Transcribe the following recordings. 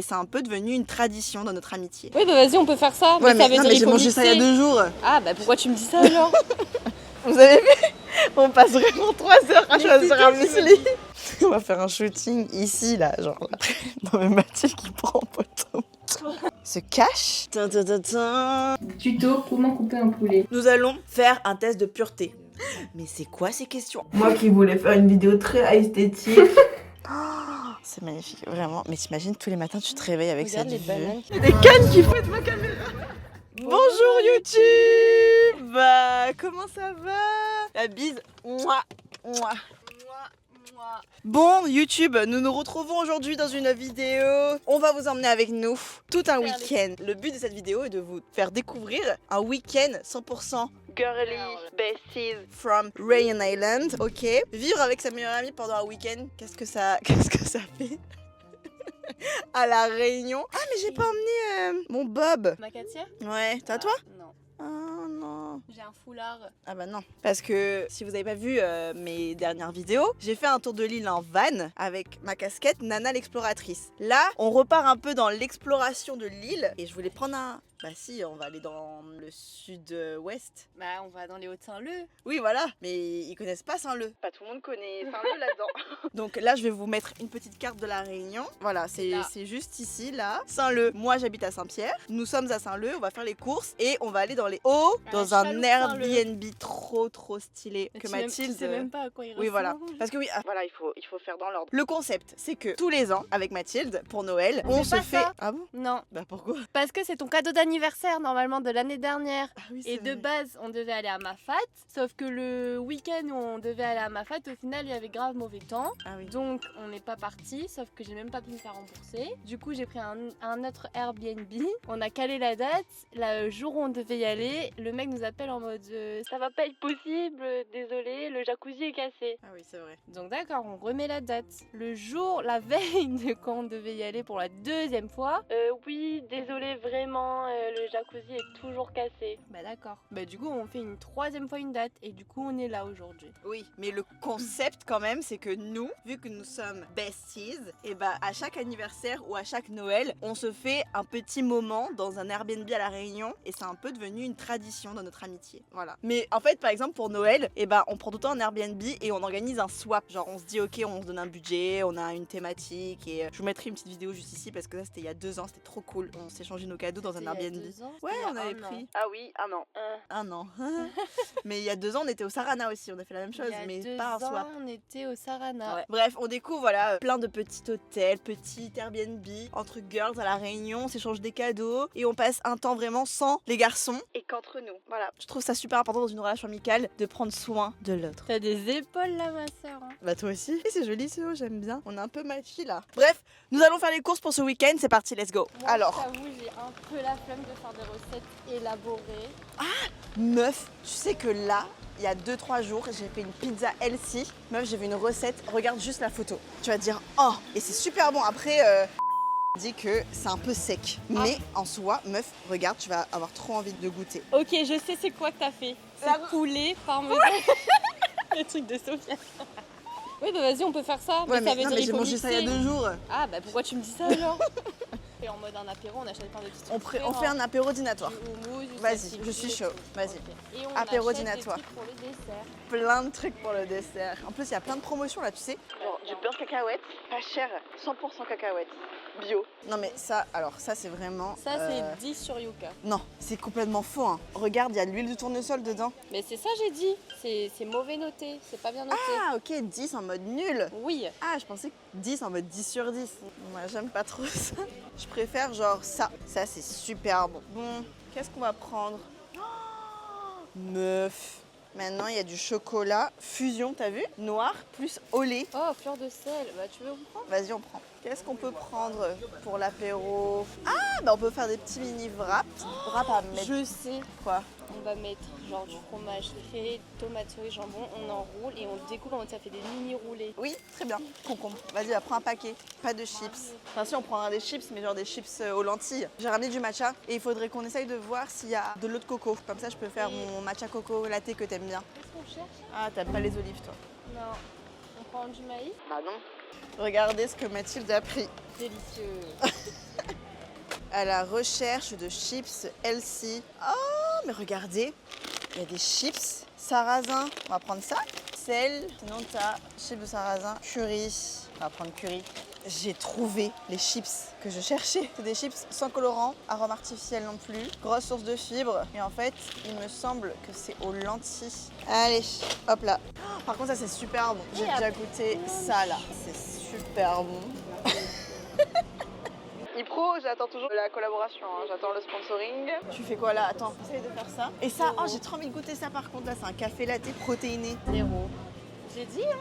et c'est un peu devenu une tradition dans notre amitié. Oui, bah vas-y, on peut faire ça. Ouais, mais ça veut dire mais il j'ai faut mangé ça il y a mixer. 2 jours. Ah, bah pourquoi tu me dis ça alors? Vous avez vu? On passe vraiment 3 heures à choisir un muesli. On va faire un shooting ici, là, genre là. Non mais Mathilde qui prend poteau. Se cache. Tuto, comment couper un poulet. Nous allons faire un test de pureté. Mais c'est quoi ces questions? Moi qui voulais faire une vidéo très esthétique. C'est magnifique, vraiment. Mais t'imagines, tous les matins, tu te réveilles avec Regarde cette les vue. bananes. Des cannes qui fouettent ma caméra. Bonjour YouTube. Comment ça va? La bise. Mouah, mouah. Bon YouTube, nous nous retrouvons aujourd'hui dans une vidéo. On va vous emmener avec nous tout un week-end. Le but de cette vidéo est de vous faire découvrir un week-end 100% girly besties from Rayon Island. Ok. Vivre avec sa meilleure amie pendant un week-end, qu'est-ce que ça fait? À la Réunion. Ah mais j'ai pas emmené mon Bob. Ma Katia? Ouais, c'est à toi? Non. Oh non. J'ai un foulard. Ah bah non. Parce que si vous avez pas vu mes dernières vidéos, j'ai fait un tour de l'île en van avec ma casquette Nana l'exploratrice. Là, on repart un peu dans l'exploration de l'île et je voulais prendre un... Bah si, on va aller dans le sud-ouest. Bah, on va dans les Hauts-de-Saint-Leu. Oui, voilà. Mais ils connaissent pas Saint-Leu. Pas tout le monde connaît Saint-Leu là-dedans. Donc là, je vais vous mettre une petite carte de la Réunion. Voilà, c'est juste ici, là. Saint-Leu. Moi, j'habite à Saint-Pierre. Nous sommes à Saint-Leu. On va faire les courses et on va aller dans les Hauts, dans un chaloupe Airbnb trop stylé que Tu Mathilde. sais même pas à quoi il ressemble. Oui, voilà. Parce que oui, voilà, il faut faire dans l'ordre. Le concept, c'est que tous les ans, avec Mathilde, pour Noël, on se pas fait. ça. Ah bon? Non, Bah pourquoi? parce que c'est ton cadeau d'anniversaire normalement de l'année dernière. Ah oui, Et de base, on devait aller à Mafat, sauf que le week-end où on devait aller à Mafat, au final, il y avait grave mauvais temps. Ah oui. Donc, on n'est pas parti, sauf que j'ai même pas pu me faire rembourser. Du coup, j'ai pris un autre Airbnb. On a calé la date. Le jour où on devait y aller, le mec nous appelle en mode ça va pas être possible, désolé, le jacuzzi est cassé. Ah oui, c'est vrai. Donc d'accord, on remet la date. Le jour, la veille de quand on devait y aller pour la deuxième fois, oui, désolé vraiment, le jacuzzi est toujours cassé. Bah d'accord. Bah du coup, on fait une troisième fois une date et du coup, on est là aujourd'hui. Oui, mais le concept quand même, c'est que nous, vu que nous sommes besties, et bah à chaque anniversaire ou à chaque Noël, on se fait un petit moment dans un Airbnb à la Réunion et c'est un peu devenu une tradition dans notre amitié. Voilà. Mais en fait, par exemple pour Noël, et bah on prend tout le temps un Airbnb et on organise un swap. Genre on se dit ok, on se donne un budget, on a une thématique et je vous mettrai une petite vidéo juste ici parce que ça c'était il y a 2 ans, c'était trop cool. On s'est changé nos cadeaux dans un Airbnb. Ouais, on avait pris. Ah oui, un an. Un an. Mais il y a 2 ans, on était au Sarana aussi, on a fait la même chose, mais pas un swap. On était au Sarana. Ouais. Bref, on découvre voilà plein de petits hôtels, petits Airbnb entre girls à la Réunion, on s'échange des cadeaux et on passe un temps vraiment sans les garçons et qu'entre nous. Voilà, je trouve ça super important dans une relation amicale de prendre soin de l'autre. T'as des épaules là, ma soeur. Bah toi aussi. Et c'est joli ce haut, j'aime bien. On est un peu matchy là. Bref, nous allons faire les courses pour ce week-end, c'est parti, let's go. Moi, Alors, j'avoue, j'ai un peu la flemme de faire des recettes élaborées. meuf, tu sais que là, il y a 2-3 jours, j'ai fait une pizza healthy. Meuf, j'ai vu une recette, regarde juste la photo. Tu vas te dire, oh, et c'est super bon. Après, dit que c'est un peu sec. Mais en soi, meuf, regarde, tu vas avoir trop envie de goûter. Ok, je sais c'est quoi que t'as fait. C'est poulet parmesan. Le truc de Sophia. Oui, bah vas-y, on peut faire ça. Ouais, mais ça mais, veut non, dire mais il j'ai faut mangé ça il y a mixer. 2 jours. Ah, bah pourquoi tu me dis ça alors? Et en mode un apéro, on achète plein de petits trucs. On fait un apéro dînatoire. Du houmous, du Vas-y, tzatziki, je suis des chaud. trucs. Vas-y. Ok. Et on Apéro achète dînatoire. des trucs pour le dessert. Plein de trucs pour le dessert. En plus, il y a plein de promotions là, tu sais. Genre du beurre cacahuète, pas cher, 100% cacahuète, bio. Non mais ça, alors ça c'est vraiment... Ça, c'est 10 sur Yuka. Non, c'est complètement faux. Hein. Regarde, il y a de l'huile de tournesol dedans. Mais c'est ça, j'ai dit. C'est mauvais noté. C'est pas bien noté. Ah ok, 10 en mode nul. Oui. Ah, je pensais que 10 en mode 10 sur 10. Moi, j'aime pas trop ça. Je préfère genre ça. Ça, c'est super bon. Bon, qu'est-ce qu'on va prendre? Oh, meuf. Maintenant, il y a du chocolat fusion, t'as vu? Noir plus au lait. Oh, fleur de sel. Bah, tu veux prendre? Vas-y, on prend. Qu'est-ce qu'on peut prendre pour l'apéro? Ah, bah on peut faire des petits mini wraps. Wraps à mettre. Je sais. Quoi? On va mettre genre du fromage frais, tomates, cerises, jambon, on enroule et on découpe, ça fait des mini roulés. Oui, très bien. Concombre. Vas-y, prends un paquet. Pas de chips. Enfin, si, on prendra des chips, mais genre des chips aux lentilles. J'ai ramené du matcha et il faudrait qu'on essaye de voir s'il y a de l'eau de coco. Comme ça, je peux faire mon matcha coco latte que t'aimes bien. Qu'est-ce qu'on cherche? Ah, t'aimes pas les olives, toi? Non. On prend du maïs? Bah non. Regardez ce que Mathilde a pris. Délicieux. à la recherche de chips Elsie. Oh, mais regardez, il y a des chips sarrasin. On va prendre ça. Sel, sinon t'as chips de sarrasin, curry. On va prendre curry. J'ai trouvé les chips que je cherchais. C'est des chips sans colorant, arôme artificiel non plus, grosse source de fibres. Et en fait, il me semble que c'est aux lentilles. Allez, hop là. Oh, par contre, ça c'est super bon. J'ai déjà goûté ça là. C'est super bon. Ipro, j'attends toujours la collaboration, hein. J'attends le sponsoring. Tu fais quoi là? Attends, essaye de faire ça. Et ça, oh, j'ai trop envie de goûter ça par contre. Là, c'est un café latte protéiné. 0. J'ai dit, hein.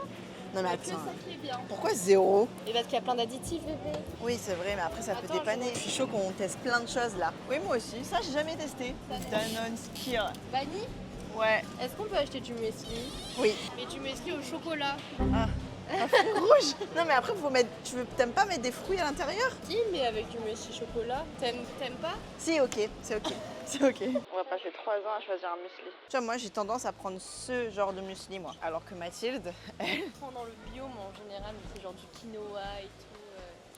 Non mais Il y a que attends. ça qui est bien. Pourquoi 0? Et parce qu'il y a plein d'additifs, bébé. Oui, c'est vrai, mais après ça peut Attends, dépanner. Je suis chaud qu'on teste plein de choses là. Oui, moi aussi. Ça, j'ai jamais testé. Danone Skir. Vanille, Ouais. est-ce qu'on peut acheter du muesli? Oui. Mais du muesli au chocolat. Un fruit rouge. Non mais après, faut mettre. T'aimes pas mettre des fruits à l'intérieur? Si, mais avec du muesli chocolat. T'aimes pas? Si, ok. C'est ok. C'est ok. On va passer 3 ans à choisir un muesli. Tu vois, moi j'ai tendance à prendre ce genre de muesli, moi. Alors que Mathilde, Je prends dans le bio, mais en général, c'est genre du quinoa et tout.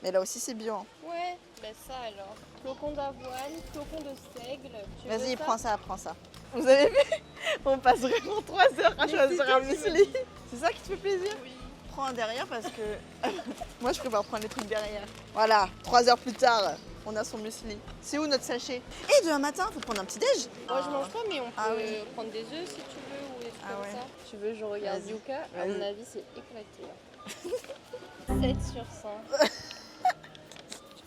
mais là aussi c'est bio. Hein. Ouais, bah ça alors. Flocons d'avoine, flocons de seigle. Tu veux Vas-y, ça? prends ça. Vous avez vu? On passe vraiment 3 heures à choisir un muesli. C'est ça qui te fait plaisir? Oui. Prends un derrière parce que moi je préfère prendre les trucs derrière. Voilà, 3 heures plus tard, on a son muesli. C'est où notre sachet? Et demain matin, faut prendre un petit déj. Moi je mange pas, mais on peut Ah oui. prendre des œufs si tu veux ou des trucs Ah comme ouais. ça. Tu veux, je regarde Vas-y. Yuka. À Vas-y. mon avis, c'est éclaté. 7 sur 100.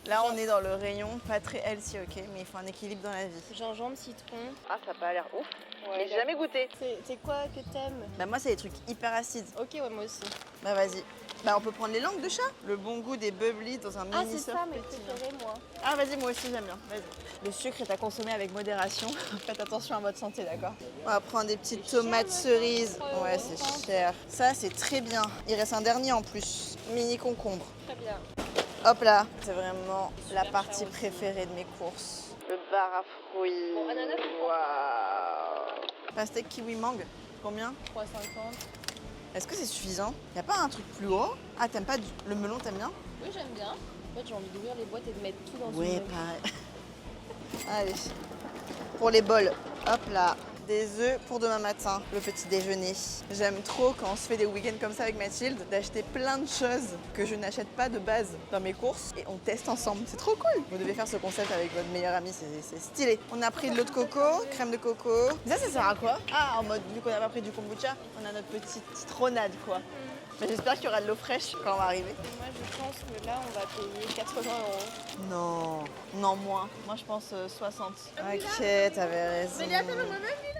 Là, on est dans le rayon pas très healthy, ok, mais il faut un équilibre dans la vie. Gingembre, citron. Ah, ça a pas l'air ouf. Ouais, Mais j'ai jamais goûté. C'est quoi que t'aimes? Bah moi, c'est des trucs hyper acides. Ok, ouais, moi aussi. Bah vas-y. Bah on peut prendre les langues de chat. Le bon goût des bubbly dans un Ah, mini c'est surf ça, mes pétillant. préférés, moi. Ah vas-y, moi aussi j'aime bien. Vas-y. Le sucre est à consommer avec modération. Faites attention à votre santé, d'accord? On va prendre des petites C'est cher, tomates maintenant, cerises. 3,50 Ouais, c'est cher. Ça, c'est très bien. Il reste un dernier en plus. Mini concombre. Très bien. Hop là. C'est vraiment la Super partie cher aussi. préférée de mes courses. Le bar à fruits. Bon, ananas, on Waouh. Pastèque kiwi mangue. Combien? 3,50. Est-ce que c'est suffisant? Y a pas un truc plus haut? Ah, t'aimes pas le melon, t'aimes bien? Oui, j'aime bien. En fait, j'ai envie d'ouvrir les boîtes et de mettre tout dans Ouais, une. pareil. Allez, pour les bols, hop là, des œufs pour demain matin, le petit déjeuner. J'aime trop quand on se fait des week-ends comme ça avec Mathilde, d'acheter plein de choses que je n'achète pas de base dans mes courses et on teste ensemble. C'est trop cool. Vous devez faire ce concept avec votre meilleur ami, c'est stylé. On a pris de l'eau de coco, crème de coco. Ça sert à quoi? Ah, en mode, vu qu'on n'a pas pris du kombucha, on a notre petite citronade quoi. Mais j'espère qu'il y aura de l'eau fraîche quand on va arriver. Et moi, je pense que là, on va payer 80 €. Non, non moins. Moi je pense 60. Ok, t'avais raison.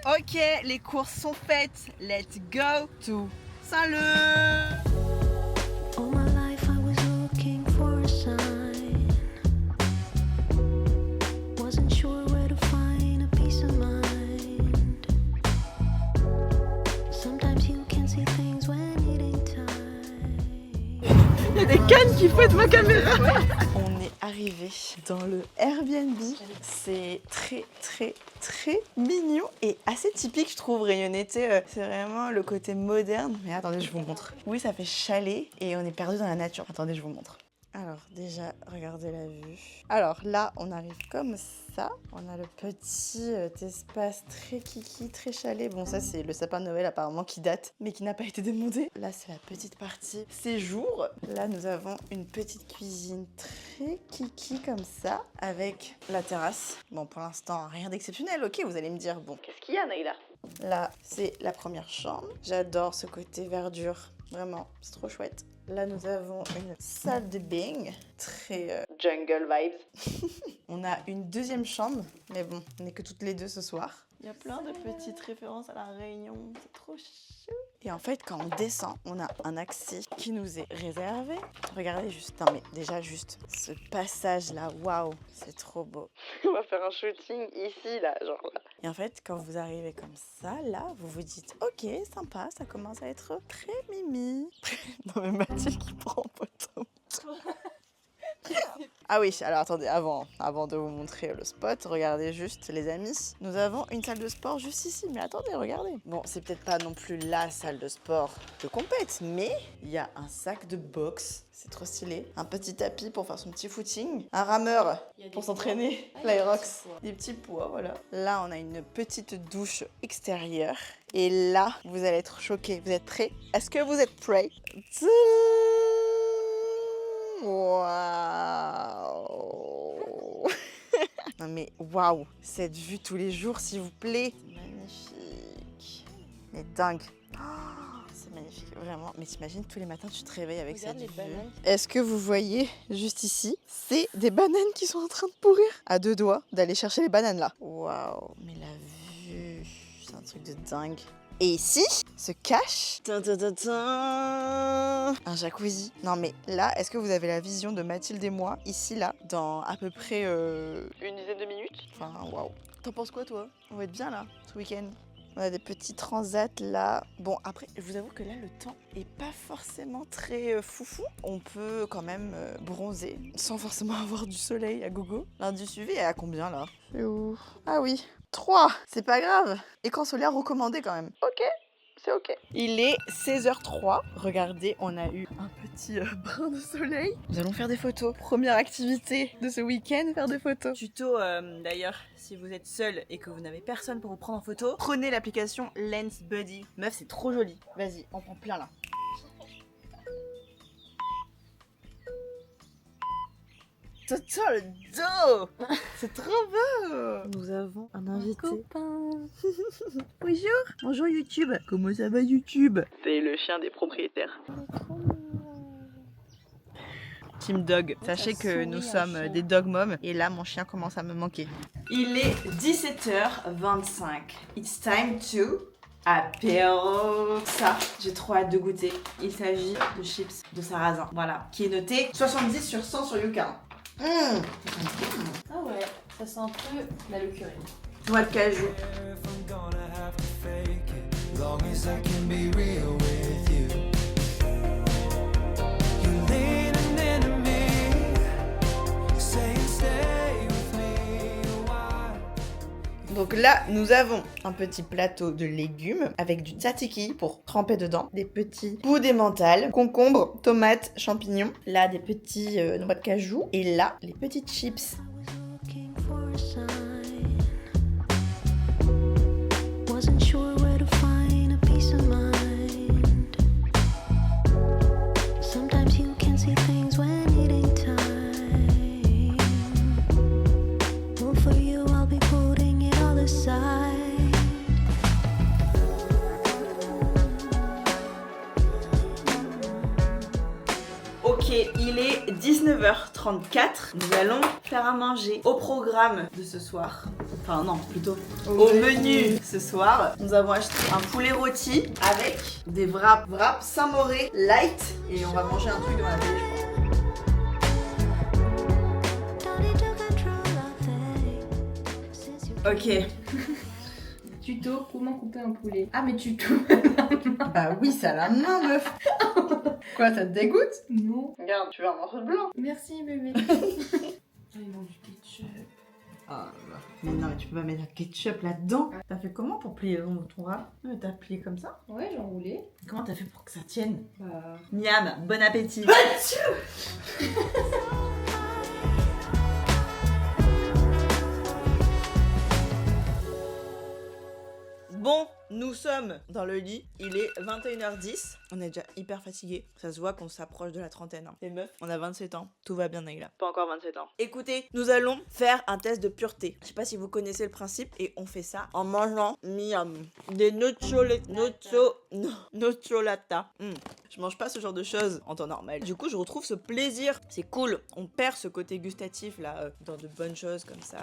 Ok, les courses sont faites. Let's go to Saint-Leu. All my life I was looking for a sign. Wasn't sure where to find a peace of mind. Sometimes you can see things when it ain't time. Il y a des cannes qui fouettent ma caméra. On est arrivé dans le Airbnb. C'est très mignon et assez typique, je trouve, rayonné. C'est vraiment le côté moderne. Mais attendez, je vous montre. Oui, ça fait chalet et on est perdu dans la nature. Attendez, je vous montre. Alors déjà, regardez la vue. Alors là, on arrive comme ça. On a le petit espace très kiki, très chalet. Bon, ça c'est le sapin de Noël apparemment qui date, mais qui n'a pas été démonté. Là, c'est la petite partie séjour. Là, nous avons une petite cuisine très kiki comme ça, avec la terrasse. Bon, pour l'instant, rien d'exceptionnel. Ok, vous allez me dire, bon, qu'est-ce qu'il y a, Naïla? Là, c'est la première chambre. J'adore ce côté verdure. Vraiment, c'est trop chouette. Là, nous avons une salle de bain, très jungle vibes. On a une deuxième chambre, mais bon, on n'est que toutes les deux ce soir. Il y a plein de petites références à la Réunion, c'est trop chou. Et en fait, quand on descend, on a un accès qui nous est réservé. Regardez juste, non mais déjà juste ce passage-là, waouh, c'est trop beau. On va faire un shooting ici, là, genre là. Et en fait, quand vous arrivez comme ça, là, vous vous dites, ok, sympa, ça commence à être très mimi. Non mais Mathilde qui prend poteau. Ah oui, alors attendez, avant de vous montrer le spot, regardez juste les amis. Nous avons une salle de sport juste ici, mais attendez, regardez. Bon, c'est peut-être pas non plus la salle de sport de compète, mais il y a un sac de boxe, c'est trop stylé. Un petit tapis pour faire son petit footing, un rameur pour s'entraîner, l'Aerox, des petits poids, voilà. Là, on a une petite douche extérieure. Et là, vous allez être choqués. Vous êtes prêts? Est-ce que vous êtes prêts? Waouh! Non mais waouh! Cette vue tous les jours, s'il vous plaît. C'est magnifique. Mais dingue. Oh, c'est magnifique, vraiment. Mais t'imagines, tous les matins, tu te réveilles avec cette vue. Est-ce que vous voyez juste ici? C'est des bananes qui sont en train de pourrir. À 2 doigts d'aller chercher les bananes là. Waouh! Mais la vue, c'est un truc de dingue. Et ici se cache un jacuzzi. Non mais là, est-ce que vous avez la vision de Mathilde et moi, ici là, dans à peu près une dizaine de minutes? Enfin, waouh. T'en penses quoi toi? On va être bien là, ce week-end. On a des petits transats là. Bon, après, je vous avoue que là, le temps est pas forcément très foufou. On peut quand même bronzer sans forcément avoir du soleil à gogo. L'indice UV est à combien là? C'est où? Ah oui, 3. C'est pas grave. Écran solaire recommandé quand même. Ok, c'est ok. Il est 16h03. Regardez, on a eu un petit brin de soleil. Nous allons faire des photos. Première activité de ce week-end, faire des photos. Tuto d'ailleurs, si vous êtes seul et que vous n'avez personne pour vous prendre en photo, prenez l'application Lens Buddy. Meuf, c'est trop joli. Vas-y, on prend plein là. Toto le dos. C'est trop beau. Nous avons un invité. Bonjour. Bonjour YouTube. Comment ça va YouTube? C'est le chien des propriétaires. Team Dog. Sachez que nous sommes des dog moms et là mon chien commence à me manquer. Il est 17h25. It's time to apéro. Ça, j'ai trop hâte de goûter. Il s'agit de chips de sarrasin. Voilà. Qui est noté 70 sur 100 sur Yuka. Ah ouais, ça sent un peu la locurée. Noix de cajou. Donc là, nous avons un petit plateau de légumes avec du tzatziki pour tremper dedans, des petits bouts d'emmental, concombres, tomates, champignons, là des petits noix de cajou et là les petites chips. Looking for a sign. Wasn't sure where to find a peace of mind. Sometimes you can see things when it ain't time. Well, for you, I'll be putting it all aside. Ok, il est 19h34. Nous allons faire à manger. Au programme de ce soir, enfin non, plutôt au menu ce soir, nous avons acheté un poulet rôti avec des wraps Saint-Moré light et on va manger un truc dans la télé, je Don't need to control our things. Since you pense. Ok. Tuto, comment couper un poulet. Ah mais tuto. Bah oui, c'est à la main, meuf. Quoi, ça te dégoûte? Non. Regarde, tu veux un morceau de blanc? Merci bébé. Ah, ils ont du ketchup. Ah là. Mais non, mais tu peux pas mettre un ketchup là-dedans. T'as fait comment pour plier ton wrap? Non, mais t'as plié comme ça? Ouais, j'ai enroulé. Comment t'as fait pour que ça tienne? Bah... Miam, bon appétit. Bon, nous sommes dans le lit, il est 21h10, on est déjà hyper fatigué, ça se voit qu'on s'approche de la trentaine. Hein. Les meufs, on a 27 ans, tout va bien Naïla. Pas encore 27 ans. Écoutez, nous allons faire un test de pureté. Je sais pas si vous connaissez le principe et on fait ça en mangeant des nocciolata. Je mange pas ce genre de choses en temps normal. Du coup, je retrouve ce plaisir, c'est cool. On perd ce côté gustatif là dans de bonnes choses comme ça,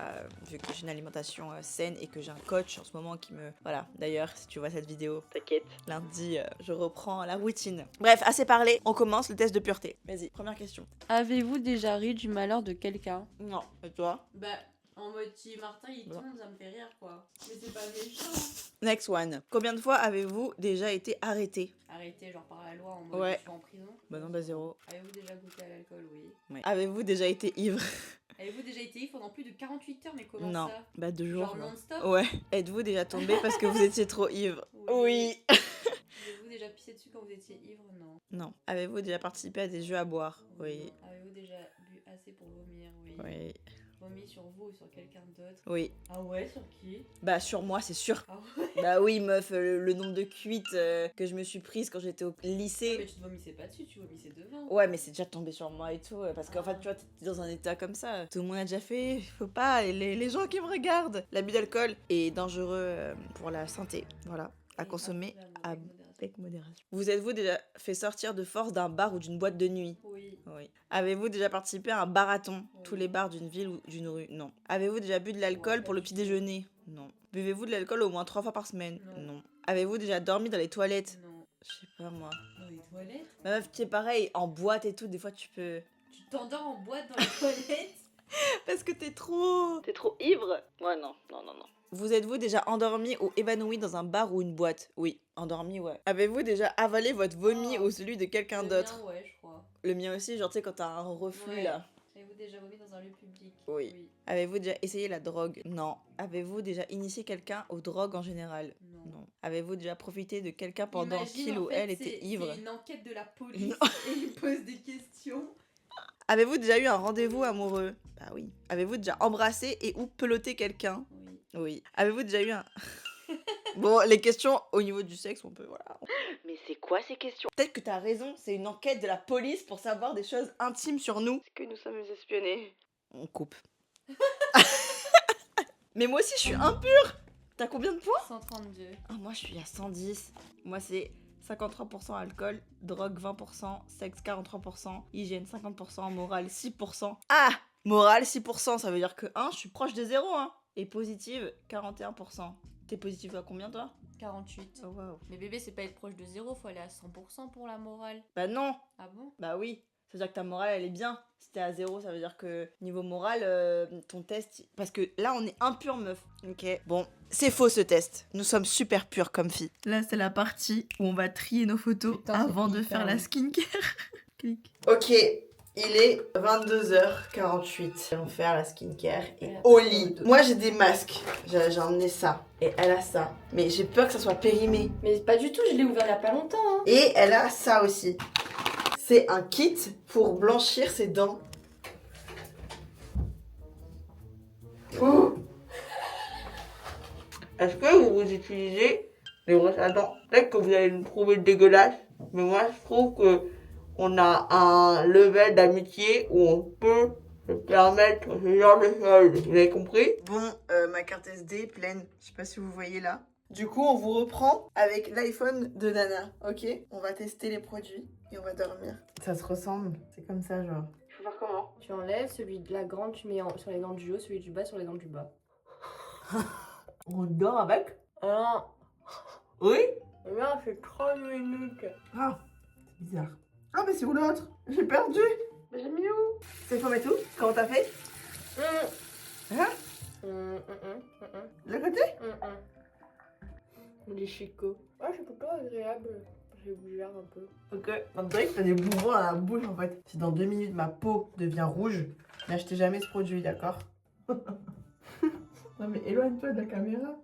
vu que j'ai une alimentation saine et que j'ai un coach en ce moment qui me... Voilà, d'ailleurs, si tu vois cette vidéo, t'inquiète, lundi, je reprends la routine. Bref, assez parlé, on commence le test de pureté. Vas-y, première question. Avez-vous déjà ri du malheur de quelqu'un? Non, et toi? Bah, En mode si Martin il Bon. tombe, ça me fait rire quoi. Mais c'est pas méchant. Next one. Combien de fois avez-vous déjà été arrêté? Arrêtez genre par la loi en mode Ouais. je suis en prison. Bah non, bah 0. Avez-vous déjà goûté à l'alcool? Oui. Ouais. Avez-vous déjà été ivre? Avez-vous déjà été ivre pendant plus de 48 heures? Mais comment Non. ça? Bah 2 jours. Genre bah. non-stop? Ouais. Êtes-vous déjà tombé parce que vous étiez trop ivre? Oui. Avez-vous déjà pissé dessus quand vous étiez ivre? Non. Non. Avez-vous déjà participé à des jeux à boire? Oui. Avez-vous déjà bu assez pour vomir? Oui. Oui. Vomi sur vous ou sur quelqu'un d'autre? Oui. Ah ouais, sur qui? Bah sur moi, c'est sûr. Ah ouais? Bah oui, meuf, le nombre de cuites que je me suis prise quand j'étais au lycée. Mais tu te vomissais pas dessus, tu vomissais devant. Ouais, mais c'est déjà tombé sur moi et tout. Parce qu'en fait, tu vois, t'es dans un état comme ça. Tout le monde a déjà fait. Faut pas. Et les gens qui me regardent. L'abus d'alcool est dangereux pour la santé. Voilà. À consommer avec modération. Vous êtes-vous déjà fait sortir de force d'un bar ou d'une boîte de nuit? Oui. Oui. Avez-vous déjà participé à un marathon? Oui. Tous les bars d'une ville ou d'une rue? Non. Avez-vous déjà bu de l'alcool Ouais, pour le pas petit du tout. déjeuner? Non. Buvez-vous de l'alcool au moins 3 fois par semaine? Non. Avez-vous déjà dormi dans les toilettes? Non. Je sais pas moi. Dans les toilettes? Ma meuf, tu sais, pareil, en boîte et tout, des fois tu peux. Tu t'endors en boîte dans les toilettes? Parce que t'es trop. T'es trop ivre? Ouais, non. Vous êtes-vous déjà endormi ou évanoui dans un bar ou une boîte? Oui, endormi, ouais. Avez-vous déjà avalé votre vomi Oh. ou celui de quelqu'un Le d'autre? mien, ouais, je crois. Le mien aussi, genre tu sais, quand t'as un reflux Ouais. là. Avez-vous déjà vomi dans un lieu public? Oui. Avez-vous déjà essayé la drogue? Non. Avez-vous déjà initié quelqu'un aux drogues en général? Non. Non. Avez-vous déjà profité de quelqu'un pendant Imagine, qu'il en ou fait, elle était c'est ivre? une enquête de la police Non. et ils posent des questions. Avez-vous déjà eu un rendez-vous amoureux? Bah oui. Avez-vous déjà embrassé et ou peloté quelqu'un? Oui. Oui. Avez-vous déjà eu un... Bon, les questions au niveau du sexe, on peut, voilà. Mais c'est quoi ces questions? Peut-être que t'as raison, c'est une enquête de la police pour savoir des choses intimes sur nous. Est-ce que nous sommes espionnés? On coupe. Mais moi aussi, je suis impure. T'as combien de points? 132. Ah, moi, je suis à 110. Moi, c'est 53% alcool, drogue 20%, sexe 43%, hygiène 50%, morale 6%. Ah! Morale 6%, ça veut dire que 1, je suis proche de 0, hein. Et positive 41%. T'es positive à combien, toi? 48. Oh, waouh. Mais bébé, c'est pas être proche de 0, faut aller à 100% pour la morale. Bah non. Ah bon? Bah oui. Ça veut dire que ta morale, elle est bien. Si t'es à 0, ça veut dire que niveau moral, ton test... Parce que là, on est impur, meuf. Ok. Bon, c'est faux, ce test. Nous sommes super purs comme filles. Là, c'est la partie où on va trier nos photos Putain, c'est avant de hyper faire la long. skincare. Clic. Ok, il est 22h48. Allons faire la skincare et Ouais. au lit. Moi, j'ai des masques. J'ai emmené ça. Et elle a ça. Mais j'ai peur que ça soit périmé. Mais pas du tout, je l'ai ouvert il y a pas longtemps. Hein. Et elle a ça aussi. C'est un kit pour blanchir ses dents. Oh. Est-ce que vous utilisez les brosses à dents? Peut-être que vous allez me trouver dégueulasse, mais moi je trouve que on a un level d'amitié où on peut se permettre ce genre de choses. Vous avez compris? Bon, ma carte SD est pleine. Je sais pas si vous voyez là. Du coup, on vous reprend avec l'iPhone de Nana, ok? On va tester les produits et on va dormir. Ça se ressemble, c'est comme ça, genre. Il faut faire comment? Tu enlèves celui de la grande, tu mets sur les dents du haut, celui du bas sur les dents du bas. On dort avec? Ah Oui? non, là, c'est 30 minutes. Ah, c'est bizarre. Ah, mais c'est où l'autre? J'ai perdu. Mais j'ai mis où? C'est faut mettre où? Comment t'as fait? Hein? De côté? Les chicots. Ah, c'est plutôt agréable. Je bouge un peu. Ok. On dirait que t'as des bourrons à la bouche en fait. Si dans 2 minutes ma peau devient rouge, n'achetez jamais ce produit, d'accord? Non mais éloigne-toi de la caméra.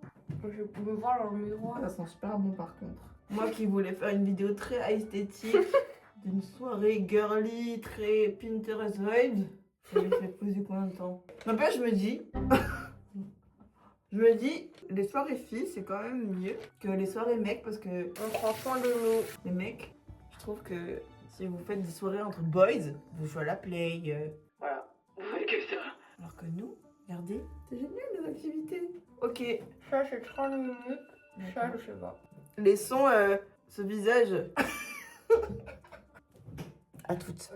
Je peux voir dans le miroir. Ça sent super bon par contre. Moi qui voulais faire une vidéo très esthétique, d'une soirée girly, très Pinterest vibes, ça lui fait poser combien de temps? N'empêche, je me dis, les soirées filles c'est quand même mieux que les soirées mecs parce que On prend soin de nous. les mecs, je trouve que si vous faites des soirées entre boys, vous jouez à la play, voilà, vous faites que ça. Alors que nous, regardez, c'est génial les activités. Ok. Ça, c'est 30 minutes. Ça, je sais pas. Laissons ce visage à toutes.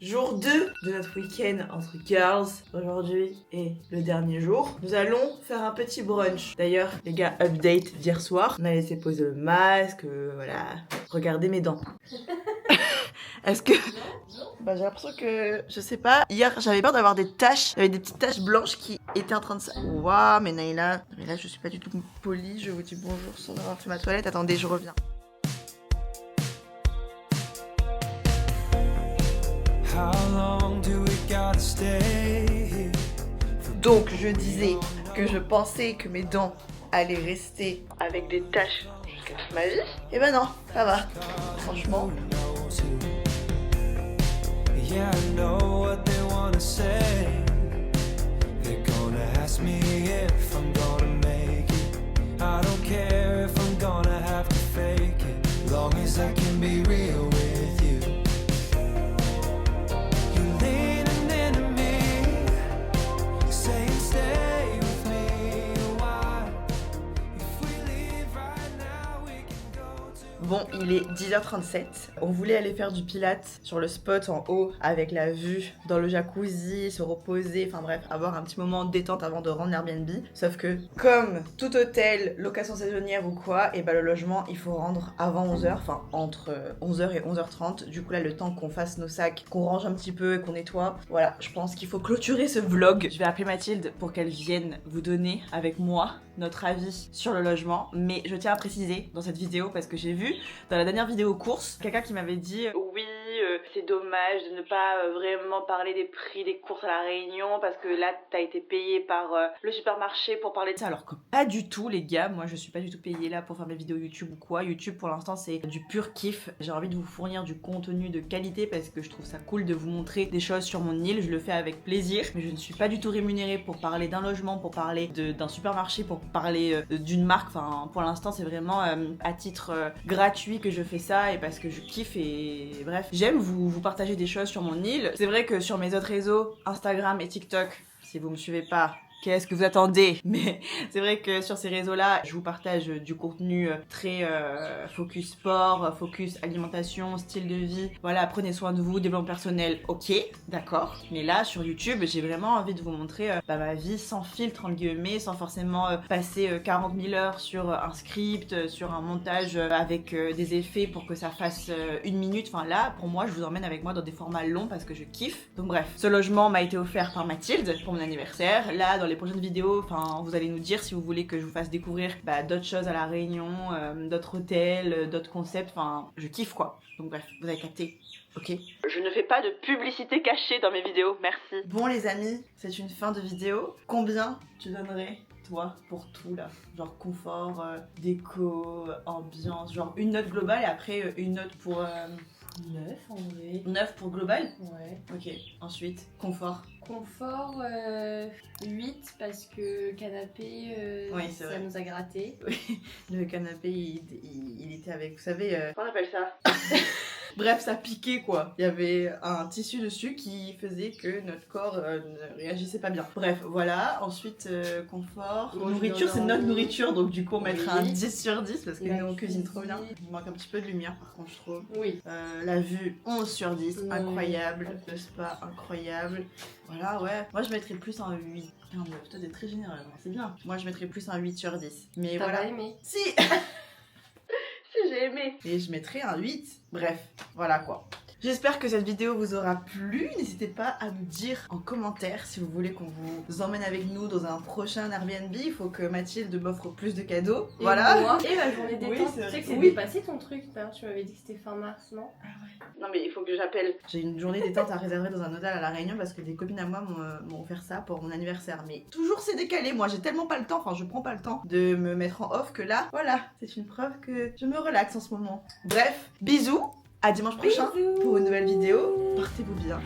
Jour 2 de notre week-end entre girls. Aujourd'hui est le dernier jour. Nous allons faire un petit brunch. D'ailleurs, les gars, update d'hier soir. On a laissé poser le masque, voilà. Regardez mes dents. Est-ce que... Bah, j'ai l'impression que, je sais pas, hier j'avais peur d'avoir des taches, j'avais des petites taches blanches qui étaient en train de... Waouh, mais Naïla, je suis pas du tout polie, je vous dis bonjour sans avoir fait ma toilette, attendez, je reviens. Donc je disais que je pensais que mes dents allaient rester avec des taches jusqu'à toute ma vie. Et ben non, ça va. Franchement. Yeah, I know what they wanna say. They're gonna ask me if I'm gonna make it. I don't care if I'm gonna have to fake it. Long as I can be real with you. You're leaning into me, saying stay with me a while. If we leave right now, we can go to... Bon, il est 10h37. On voulait aller faire du pilates sur le spot en haut avec la vue dans le jacuzzi, se reposer, enfin bref, avoir un petit moment de détente avant de rendre Airbnb. Sauf que, comme tout hôtel, location saisonnière ou quoi, et bah le logement, il faut rendre avant 11h, enfin entre 11h et 11h30. Du coup là, le temps qu'on fasse nos sacs, qu'on range un petit peu et qu'on nettoie, voilà, je pense qu'il faut clôturer ce vlog. Je vais appeler Mathilde pour qu'elle vienne vous donner avec moi notre avis sur le logement. Mais je tiens à préciser dans cette vidéo, parce que j'ai vu dans la dernière vidéo courses, quelqu'un qui m'avait dit oui, c'est dommage de ne pas vraiment parler des prix des courses à La Réunion parce que là t'as été payé par le supermarché pour parler de ça, alors que pas du tout les gars. Moi je suis pas du tout payée là pour faire mes vidéos YouTube ou quoi. YouTube pour l'instant c'est du pur kiff. J'ai envie de vous fournir du contenu de qualité parce que je trouve ça cool de vous montrer des choses sur mon île. Je le fais avec plaisir, mais je ne suis pas du tout rémunérée pour parler d'un logement, pour parler d'un supermarché, pour parler d'une marque. Enfin pour l'instant c'est vraiment à titre gratuit que je fais ça et parce que je kiffe et bref. J'aime vous partager des choses sur mon île. C'est vrai que sur mes autres réseaux, Instagram et TikTok, si vous me suivez pas, qu'est-ce que vous attendez? Mais c'est vrai que sur ces réseaux-là, je vous partage du contenu très focus sport, focus alimentation, style de vie. Voilà, prenez soin de vous, développement personnel, ok, d'accord. Mais là, sur YouTube, j'ai vraiment envie de vous montrer ma vie sans filtre, entre guillemets, sans forcément passer 40 000 heures sur un script, sur un montage avec des effets pour que ça fasse une minute. Enfin là, pour moi, je vous emmène avec moi dans des formats longs parce que je kiffe. Donc bref, ce logement m'a été offert par Mathilde pour mon anniversaire. Là, dans les prochaines vidéos, enfin, vous allez nous dire si vous voulez que je vous fasse découvrir d'autres choses à La Réunion, d'autres hôtels, d'autres concepts, enfin, je kiffe quoi. Donc bref, vous avez capté, ok? Je ne fais pas de publicité cachée dans mes vidéos, merci. Bon les amis, c'est une fin de vidéo. Combien tu donnerais toi pour tout là? Genre confort, déco, ambiance, genre une note globale et après une note pour... 9 en vrai. 9 pour global? Ouais. Ok, ensuite, confort. Confort, 8 parce que canapé, Oui, c'est ça vrai. nous a gratté. Oui, le canapé, il était avec, vous savez... Comment on appelle ça? Bref, ça piquait quoi. Il y avait un tissu dessus qui faisait que notre corps ne réagissait pas bien. Bref, voilà. Ensuite, confort. Nourriture, c'est notre nourriture, donc du coup on mettra un 10 sur 10 parce que nous on cuisine trop bien. Il manque un petit peu de lumière par contre, je trouve. Oui. La vue, 11 sur 10, Oui. incroyable. Le spa, incroyable. Voilà, ouais. Moi je mettrais plus un 8. Putain, toi t'es très généreux, c'est bien. Moi je mettrais plus un 8 sur 10. Mais T'as voilà. pas aimé? Si j'ai aimé. Et je mettrai un 8. Bref, voilà quoi. J'espère que cette vidéo vous aura plu. N'hésitez pas à nous dire en commentaire si vous voulez qu'on vous emmène avec nous dans un prochain Airbnb. Il faut que Mathilde m'offre plus de cadeaux. Et Voilà. moi, et ma journée Oui, détente. c'est Tu sais vrai. que c'est Oui. dépassé ton truc, d'ailleurs, tu m'avais dit que c'était fin mars, non? Non mais il faut que j'appelle. J'ai une journée détente à réserver dans un hôtel à La Réunion parce que des copines à moi m'ont offert ça pour mon anniversaire. Mais toujours c'est décalé. Moi j'ai tellement pas le temps, enfin je prends pas le temps de me mettre en off que là, voilà, c'est une preuve que je me relaxe en ce moment. Bref, bisous. À dimanche prochain Bisous. pour une nouvelle vidéo. Portez-vous bien.